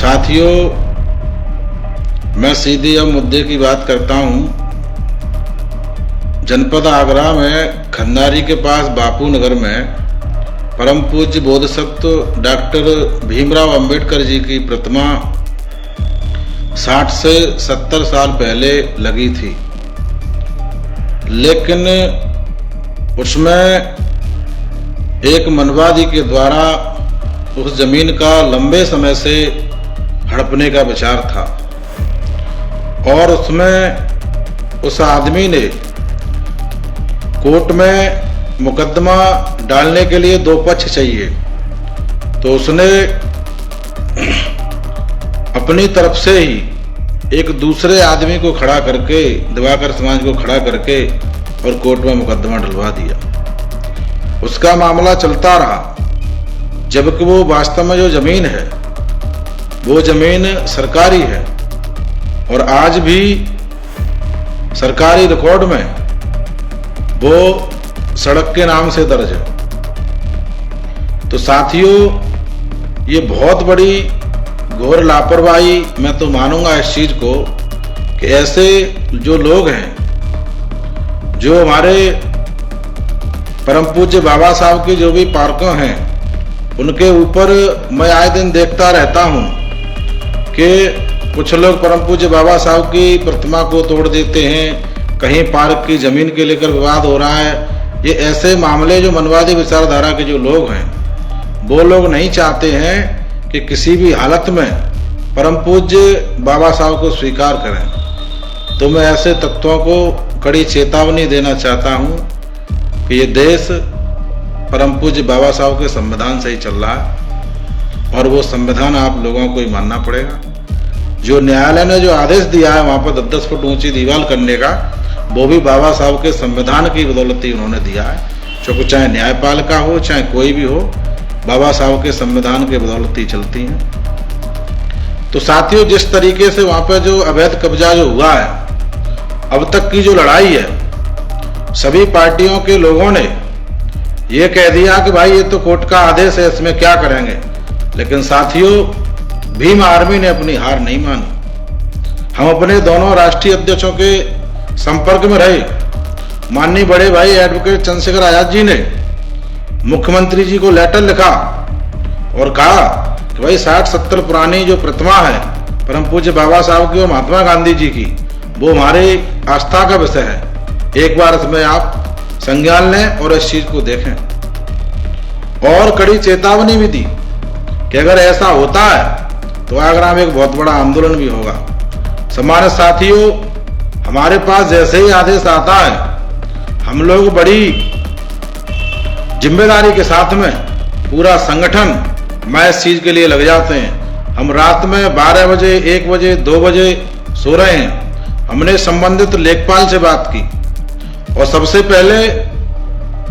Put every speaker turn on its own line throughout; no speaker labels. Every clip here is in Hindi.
साथियों, मैं सीधे अब मुद्दे की बात करता हूं। जनपद आगरा में खंडारी के पास बापू नगर में परम पूज्य बोधिसत्व डॉक्टर भीमराव अंबेडकर जी की प्रतिमा 60 से 70 साल पहले लगी थी, लेकिन उसमें एक मनवादी के द्वारा उस जमीन का लंबे समय से हड़पने का विचार था और उसमें उस आदमी ने कोर्ट में मुकदमा डालने के लिए 2 पक्ष चाहिए, तो उसने अपनी तरफ से ही एक दूसरे आदमी को खड़ा करके, दिवाकर समाज को खड़ा करके और कोर्ट में मुकदमा डलवा दिया। उसका मामला चलता रहा, जबकि वो वास्तव में जो जमीन है वो जमीन सरकारी है और आज भी सरकारी रिकॉर्ड में वो सड़क के नाम से दर्ज है। तो साथियों, ये बहुत बड़ी घोर लापरवाही मैं तो मानूंगा इस चीज को कि ऐसे जो लोग हैं, जो हमारे परम पूज्य बाबा साहब के जो भी पार्कों हैं, उनके ऊपर मैं आए दिन देखता रहता हूं कि कुछ लोग परम पूज्य बाबा साहब की प्रतिमा को तोड़ देते हैं, कहीं पार्क की जमीन के लेकर विवाद हो रहा है। ये ऐसे मामले जो मनवादी विचारधारा के जो लोग हैं, वो लोग नहीं चाहते हैं कि किसी भी हालत में परम पूज्य बाबा साहब को स्वीकार करें। तो मैं ऐसे तत्वों को कड़ी चेतावनी देना चाहता हूं कि ये देश परम पूज्य बाबा साहब के संविधान से ही चल रहा है और वो संविधान आप लोगों को ही मानना पड़ेगा। जो न्यायालय ने जो आदेश दिया है वहां पर 10 फुट ऊंची दीवार करने का, वो भी बाबा साहब के संविधान की बदौलत ही उन्होंने दिया है। चाहे न्यायपालिका हो, चाहे कोई भी हो, बाबा साहब के संविधान के बदौलत ही चलती हैं। तो साथियों, जिस तरीके से वहां पर जो अवैध कब्जा जो हुआ है, अब तक की जो लड़ाई है, सभी पार्टियों के लोगों ने ये कह दिया कि भाई ये तो कोर्ट का आदेश है, इसमें क्या करेंगे। लेकिन साथियों, भीम आर्मी ने अपनी हार नहीं मानी। हम अपने दोनों राष्ट्रीय अध्यक्षों के संपर्क में रहे। माननीय बड़े भाई एडवोकेट चंद्रशेखर आजाद जी ने मुख्यमंत्री जी को लेटर लिखा और कहा कि भाई 60-70 पुरानी जो प्रतिमा है परम पूज्य बाबा साहब की और महात्मा गांधी जी की, वो हमारी आस्था का विषय है। एक बार इसमें आप संज्ञान लें और इस चीज को देखें। और कड़ी चेतावनी भी दी कि अगर ऐसा होता है तो आगरा में एक बहुत बड़ा आंदोलन भी होगा। सम्मानित साथियों, हमारे पास जैसे ही आदेश आता है, हम लोग बड़ी जिम्मेदारी के साथ में पूरा संगठन मैं इस चीज के लिए लग जाते हैं। हम रात में 12 बजे, 1 बजे, 2 बजे सो रहे हैं। हमने संबंधित लेखपाल से बात की और सबसे पहले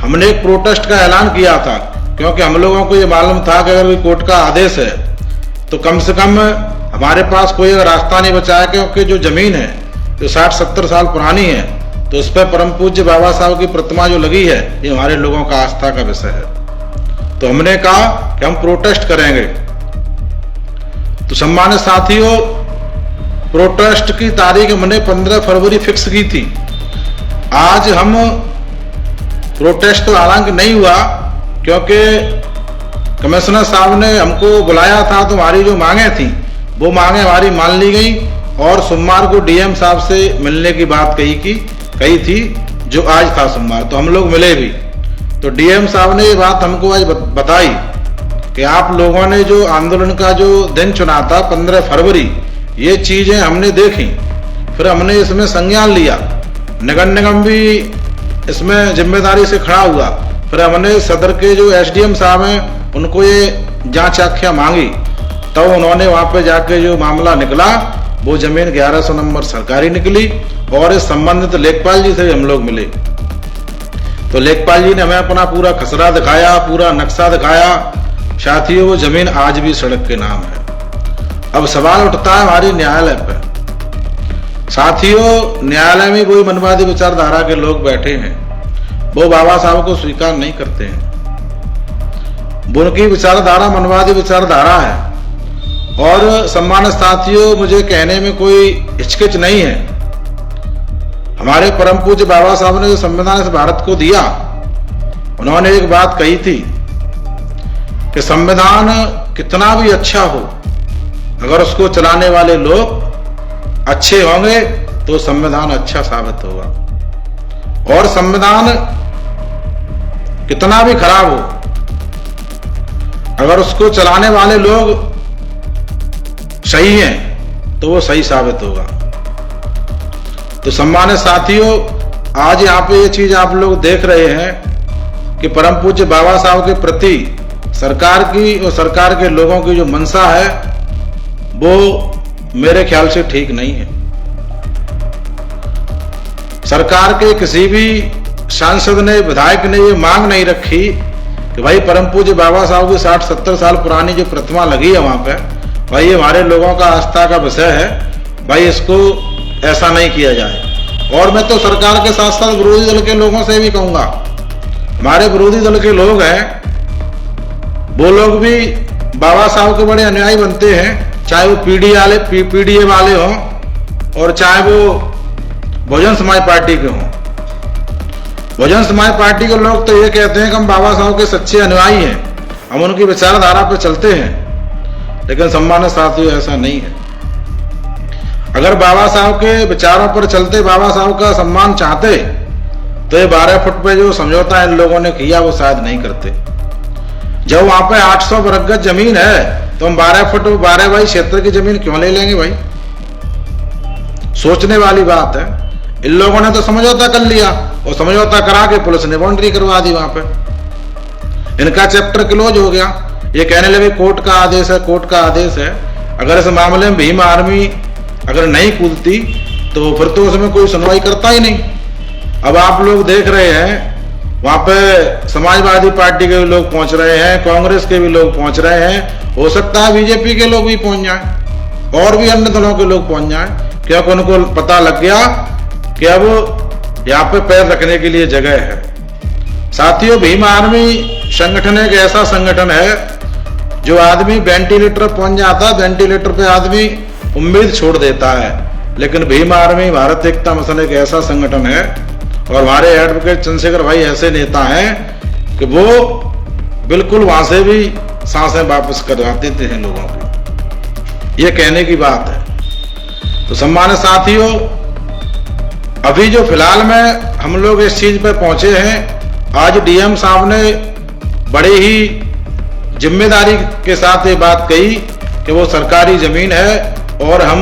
हमने एक प्रोटेस्ट का ऐलान किया था, क्योंकि हम लोगों को ये मालूम था कि अगर कोई कोर्ट का आदेश है तो कम से कम हमारे पास कोई रास्ता नहीं बचा है, क्योंकि जो जमीन है जो 60-70 साल पुरानी है, तो उस पर परम पूज्य बाबा साहब की प्रतिमा जो लगी है, ये हमारे लोगों का आस्था का विषय है। तो हमने कहा कि हम प्रोटेस्ट करेंगे। तो सम्मानित साथियों, प्रोटेस्ट की तारीख हमने 15 फरवरी फिक्स की थी। आज हम प्रोटेस्ट तो हालांकि नहीं हुआ, क्योंकि कमिश्नर साहब ने हमको बुलाया था, तो हमारी जो मांगे थी वो मांगे हमारी मान ली गई और सोमवार को डीएम साहब से मिलने की बात कही थी, जो आज था सोमवार। तो हम लोग मिले भी। तो डीएम साहब ने ये बात हमको आज बताई कि आप लोगों ने जो आंदोलन का जो दिन चुना था 15 फरवरी, ये चीजें हमने देखी, फिर हमने इसमें संज्ञान लिया। नगर निगम भी इसमें जिम्मेदारी से खड़ा हुआ। फिर हमने सदर के जो एसडीएम साहब हैं उनको ये जांच आख्या मांगी, तब तो उन्होंने वहां पे जाके जो मामला निकला, वो जमीन 1100 नंबर सरकारी निकली और इस संबंधित लेखपाल जी से हम लोग मिले। तो लेखपाल जी ने हमें अपना पूरा खसरा दिखाया, पूरा नक्शा दिखाया। साथियों, वो जमीन आज भी सड़क के नाम है। अब सवाल उठता है हमारी न्यायालय पर। साथियों, न्यायालय में वही मनवादी विचारधारा के लोग बैठे हैं, वो बाबा साहब को स्वीकार नहीं करते हैं। उनकी विचारधारा मनवादी विचारधारा है और सम्मानित साथियों, मुझे कहने में कोई हिचकिच नहीं है। हमारे परम पूज्य बाबा साहब ने जो संविधान इस भारत को दिया, उन्होंने एक बात कही थी कि संविधान कितना भी अच्छा हो, अगर उसको चलाने वाले लोग अच्छे होंगे तो संविधान अच्छा साबित होगा, और संविधान कितना भी खराब हो, अगर उसको चलाने वाले लोग सही हैं तो वो सही साबित होगा। तो सम्मानित साथियों, आज यहाँ पे ये चीज आप लोग देख रहे हैं कि परम पूज्य बाबा साहब के प्रति सरकार की और सरकार के लोगों की जो मंशा है वो मेरे ख्याल से ठीक नहीं है। सरकार के किसी भी सांसद ने, विधायक ने ये मांग नहीं रखी कि भाई परम पूज्य बाबा साहब की 60-70 साल पुरानी जो प्रतिमा लगी है वहां पे, भाई ये हमारे लोगों का आस्था का विषय है, भाई इसको ऐसा नहीं किया जाए। और मैं तो सरकार के साथ साथ विरोधी दल के लोगों से भी कहूंगा, हमारे विरोधी दल के लोग हैं, वो लोग भी बाबा साहब के बड़े अनुयायी बनते हैं, चाहे वो पीडीए वाले हों और चाहे वो बहुजन समाज पार्टी के हों। बहुजन समाज पार्टी के लोग तो ये कहते हैं कि हम बाबा साहब के सच्चे अनुयायी हैं, हम उनकी विचारधारा पर चलते हैं, लेकिन सम्मानित साथियों ऐसा नहीं है। अगर बाबा साहब के विचारों पर चलते, बाबा साहब का सम्मान चाहते, तो ये 12 फुट पे जो समझौता इन लोगों ने किया वो शायद नहीं करते। जब वहां पे 800 वर्ग गज जमीन है तो हम 12 फुट 12 बाई क्षेत्र की जमीन क्यों ले लेंगे भाई? सोचने वाली बात है। इन लोगों ने तो समझौता कर लिया और समझौता करा के पुलिस ने बाउंड्री करवा दी वहां पे, इनका चैप्टर क्लोज हो गया। ये कहने लगे कोर्ट का आदेश है, कोर्ट का आदेश है। अगर इस मामले में भीम आर्मी अगर नहीं कूदती तो फिर तो उसमें कोई सुनवाई करता ही नहीं। अब आप लोग देख रहे हैं वहां पे समाजवादी पार्टी के भी लोग पहुंच रहे हैं, कांग्रेस के भी लोग पहुंच रहे हैं, हो सकता है बीजेपी के लोग भी पहुंच जाएं और भी अन्य दलों के लोग पहुंच जाएं, क्योंकि उनको पता लग गया कि अब यहाँ पे पैर रखने के लिए जगह है। साथियों, भीम आर्मी संगठन एक ऐसा संगठन है जो आदमी वेंटिलेटर पहुंच जाता है, वेंटिलेटर पे आदमी उम्मीद छोड़ देता है, लेकिन भीम आर्मी भारत एकता मिशन एक ऐसा संगठन है और हमारे एडवोकेट चंद्रशेखर भाई ऐसे नेता हैं कि वो बिल्कुल वहां से भी सांसें वापस करवा देते हैं लोगों की। ये कहने की बात है। तो सम्मानित साथियों, अभी जो फिलहाल में हम लोग इस चीज पे पहुंचे हैं, आज डीएम साहब ने बड़ी ही जिम्मेदारी के साथ ये बात कही कि वो सरकारी जमीन है और हम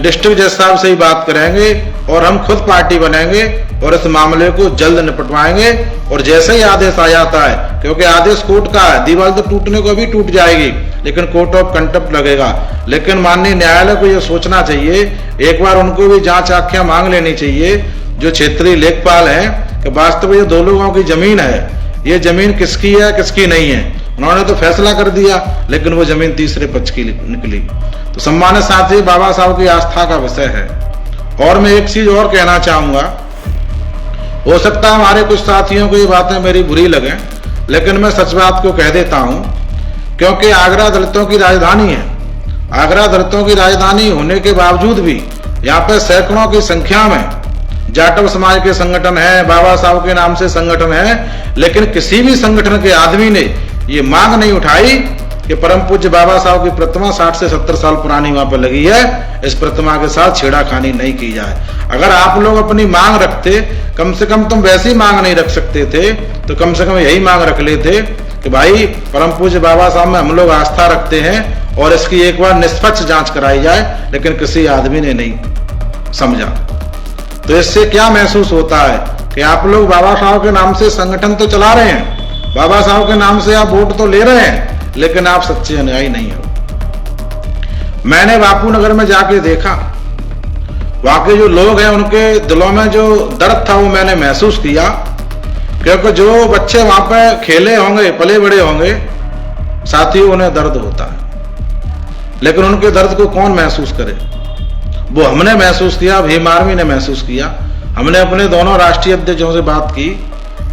डिस्ट्रिक्ट जज साहब से ही बात करेंगे और हम खुद पार्टी बनेंगे और इस मामले को जल्द निपटवाएंगे। और जैसे ही आदेश आ जाता है, क्योंकि आदेश कोर्ट का है, दीवार तो टूटने को भी टूट जाएगी लेकिन कोर्ट ऑफ कंटेम्प्ट लगेगा। लेकिन माननीय न्यायालय को यह सोचना चाहिए, एक बार उनको भी जांच आख्या मांग लेनी चाहिए जो क्षेत्रीय लेखपाल हैं कि वास्तव में ये दो लोगों की जमीन है, ये जमीन किसकी है किसकी नहीं है। उन्होंने तो फैसला कर दिया लेकिन वो जमीन तीसरे पक्ष की निकली। तो सम्मानित साथी, बाबा साहब की आस्था का विषय है। और मैं एक चीज और कहना चाहूंगा, हो सकता है हमारे कुछ साथियों को ये बातें मेरी बुरी लगे, लेकिन मैं सच बात को कह देता हूं, क्योंकि आगरा दलितों की राजधानी है। आगरा दलितों की राजधानी होने के बावजूद भी यहाँ पे सैकड़ों की संख्या में जाटव समाज के संगठन है, बाबा साहब के नाम से संगठन है, लेकिन किसी भी संगठन के आदमी ने ये मांग नहीं उठाई कि परम पूज्य बाबा साहब की प्रतिमा 60 से 70 साल पुरानी वहां पर लगी है, इस प्रतिमा के साथ छेड़ाखानी नहीं की जाए। अगर आप लोग अपनी मांग रखते, कम से कम तुम वैसी मांग नहीं रख सकते थे तो कम से कम यही मांग रख लेते कि भाई परम पूज्य बाबा साहब में हम लोग आस्था रखते हैं और इसकी एक बार निष्पक्ष जांच कराई जाए, लेकिन किसी आदमी ने नहीं समझा। तो इससे क्या महसूस होता है कि आप लोग बाबा साहब के नाम से संगठन तो चला रहे हैं, बाबा साहब के नाम से आप वोट तो ले रहे हैं, लेकिन आप सच्चे अनुयायी नहीं हो। मैंने बापू नगर में जाके देखा, वहां के जो लोग हैं उनके दिलों में जो दर्द था वो मैंने महसूस किया, क्योंकि जो बच्चे वहां पे खेले होंगे, पले बड़े होंगे, साथियों उन्हें दर्द होता है, लेकिन उनके दर्द को कौन महसूस करे? वो हमने महसूस किया, भीम आर्मी ने महसूस किया। हमने अपने दोनों राष्ट्रीय अध्यक्षों से बात की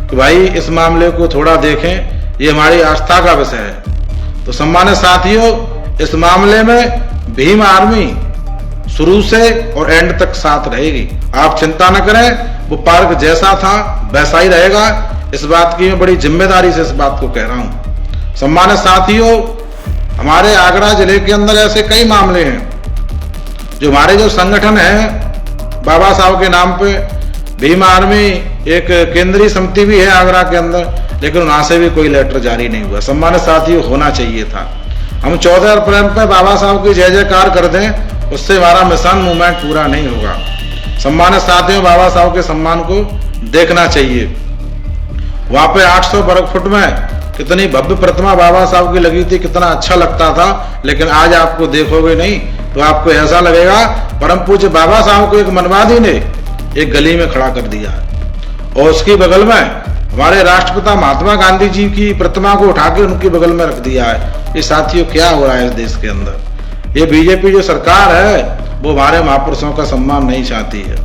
कि भाई इस मामले को थोड़ा देखें, ये हमारी आस्था का विषय है। तो सम्मानित साथियों, इस मामले में भीम आर्मी शुरू से और एंड तक साथ रहेगी। आप चिंता न करें, वो पार्क जैसा था वैसा ही रहेगा। इस बात की मैं बड़ी जिम्मेदारी से इस बात को कह रहा हूं। सम्मानित साथियों, हमारे आगरा जिले के अंदर ऐसे कई मामले हैं जो हमारे जो संगठन है बाबा साहब के नाम पे, भीम आर्मी एक केंद्रीय समिति भी है आगरा के अंदर, लेकिन वहां से भी कोई लेटर जारी नहीं हुआ। सम्मानित साथियों, होना चाहिए था। हम 14 अप्रैल पे बाबा साहब की जय जयकार कर दें, उससे हमारा मिशन मूवमेंट पूरा नहीं होगा। सम्मानित साथियों, बाबा साहब के सम्मान को देखना चाहिए। वहां पे 800 वर्ग फुट में कितनी भव्य प्रतिमा बाबा साहब की लगी थी, कितना अच्छा लगता था, लेकिन आज आपको देखोगे नहीं तो आपको ऐसा लगेगा परम पूज्य बाबा साहब को एक मनवादी ने एक गली में खड़ा कर दिया है और उसकी बगल में हमारे राष्ट्रपिता महात्मा गांधी जी की प्रतिमा को उठा के उनके बगल में रख दिया है। ये साथियों क्या हो रहा है इस देश के अंदर? ये बीजेपी जो सरकार है वो हमारे महापुरुषों का सम्मान नहीं चाहती है।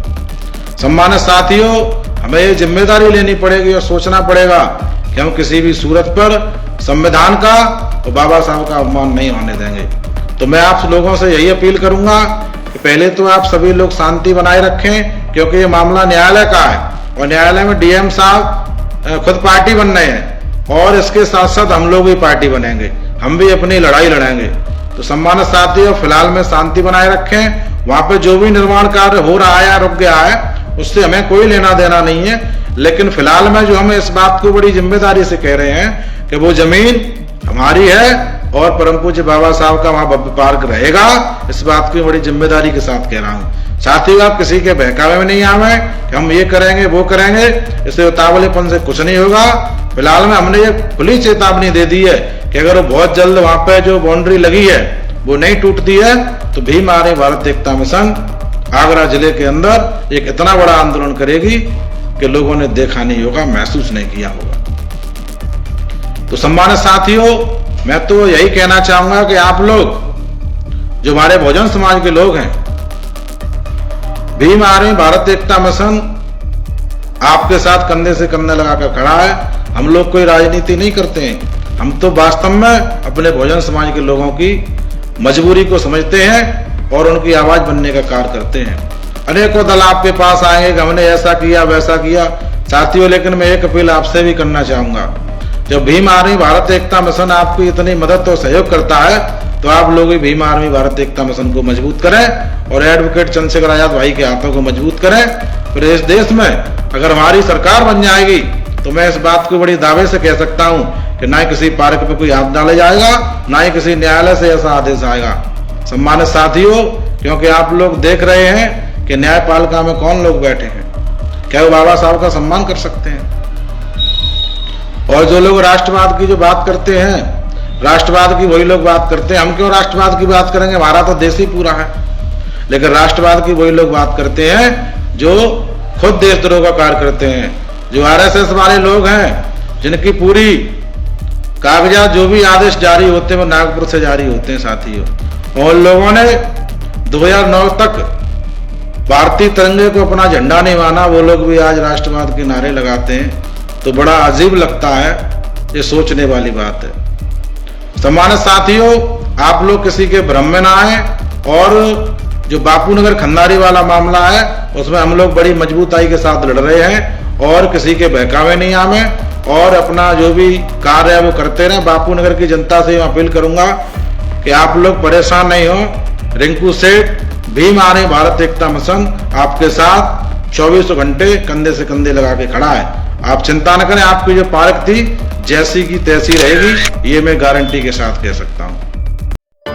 सम्मानित साथियों, हमें ये जिम्मेदारी लेनी पड़ेगी और सोचना पड़ेगा कि हम किसी भी सूरत पर संविधान का और बाबा साहब का अपमान नहीं होने देंगे। तो मैं आप लोगों से यही अपील करूंगा कि पहले तो आप सभी लोग शांति बनाए रखें, क्योंकि ये मामला न्यायालय का है और न्यायालय में डीएम साहब खुद पार्टी बन रहे हैं और इसके साथ साथ हम लोग भी पार्टी बनेंगे, हम भी अपनी लड़ाई लड़ेंगे। तो सम्मानित साथियों, फिलहाल में शांति बनाए रखें। वहां पे जो भी निर्माण कार्य हो रहा है या रुक गया है उससे हमें कोई लेना देना नहीं है, लेकिन फिलहाल में जो हम इस बात को बड़ी जिम्मेदारी से कह रहे हैं कि वो जमीन हमारी है और परम पूज्य बाबा साहब का वहां भव्य पार्क रहेगा। इस बात की बड़ी जिम्मेदारी के साथ कह रहा हूं। साथियों, आप किसी के बहकावे में नहीं आवे कि हम ये करेंगे वो करेंगे, इससे उतावलेपन से कुछ नहीं होगा। फिलहाल में हमने ये खुली चेतावनी दे दी है कि अगर वो बहुत जल्द वहां पे जो बाउंड्री लगी है वो नहीं टूटती है तो भीम आर्मी भारत एकता मिशन आगरा जिले के अंदर एक इतना बड़ा आंदोलन करेगी कि लोगों ने देखा नहीं होगा, महसूस नहीं किया होगा। तो सम्मानित साथियों, मैं तो यही कहना चाहूंगा कि आप लोग जो हमारे बहुजन समाज के लोग हैं, भीम आर्मी भारत एकता मिशन आपके साथ कंधे से कंधे लगाकर खड़ा है। हम लोग कोई राजनीति नहीं करते हैं, हम तो वास्तव में अपने बहुजन समाज के लोगों की मजबूरी को समझते हैं और उनकी आवाज बनने का कार्य करते हैं। अनेकों दल आपके पास आएंगे कि हमने ऐसा किया वैसा किया। साथियों, लेकिन मैं एक अपील आपसे भी करना चाहूंगा, जब भीम आर्मी भारत एकता मिशन आपकी इतनी मदद और सहयोग करता है तो आप लोग भी भीम आर्मी भारत एकता मिशन को मजबूत करें और एडवोकेट चंद्रशेखर आजाद भाई के हाथों को मजबूत करें। फिर इस देश में अगर हमारी सरकार बन जाएगी तो मैं इस बात को बड़ी दावे से कह सकता हूं कि ना ही किसी पार्क पे कोई हाथ डाला जाएगा, ना ही किसी न्यायालय से ऐसा आदेश आएगा। सम्मानित साथियों, क्योंकि आप लोग देख रहे हैं कि न्यायपालिका में कौन लोग बैठे हैं, क्या वो बाबा साहब का सम्मान कर सकते हैं? और जो लोग राष्ट्रवाद की जो बात करते हैं, राष्ट्रवाद की वही लोग बात करते हैं। हम क्यों राष्ट्रवाद की बात करेंगे, हमारा तो देश ही पूरा है। लेकिन राष्ट्रवाद की वही लोग बात करते हैं जो खुद देशद्रोह का कार्य करते हैं, जो आरएसएस वाले लोग हैं, जिनकी पूरी कागजात जो भी आदेश जारी होते हैं वो नागपुर से जारी होते हैं। साथियों, और लोगों ने 2009 तक भारतीय तिरंगे को अपना झंडा नहीं माना, वो लोग भी आज राष्ट्रवाद के नारे लगाते हैं। तो बड़ा अजीब लगता है, ये सोचने वाली बात है। सम्मानित साथियों, आप लोग किसी के भ्रम में ना आए और जो बापू नगर खंडारी वाला मामला है उसमें हम लोग बड़ी मजबूताई के साथ लड़ रहे हैं और किसी के बहकावे नहीं आवे और अपना जो भी कार्य है वो करते रहे। बापू नगर की जनता से मैं अपील करूंगा कि आप लोग परेशान नहीं हो। रिंकू सेठ, भीम आर्मी भारत एकता मिशन आपके साथ 24 घंटे कंधे से कंधे लगा के खड़ा है। आप चिंता न करें, आपकी जो पार्क थी जैसी की तैसी रहेगी, ये मैं गारंटी के साथ कह सकता हूं।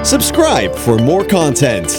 Subscribe for more content.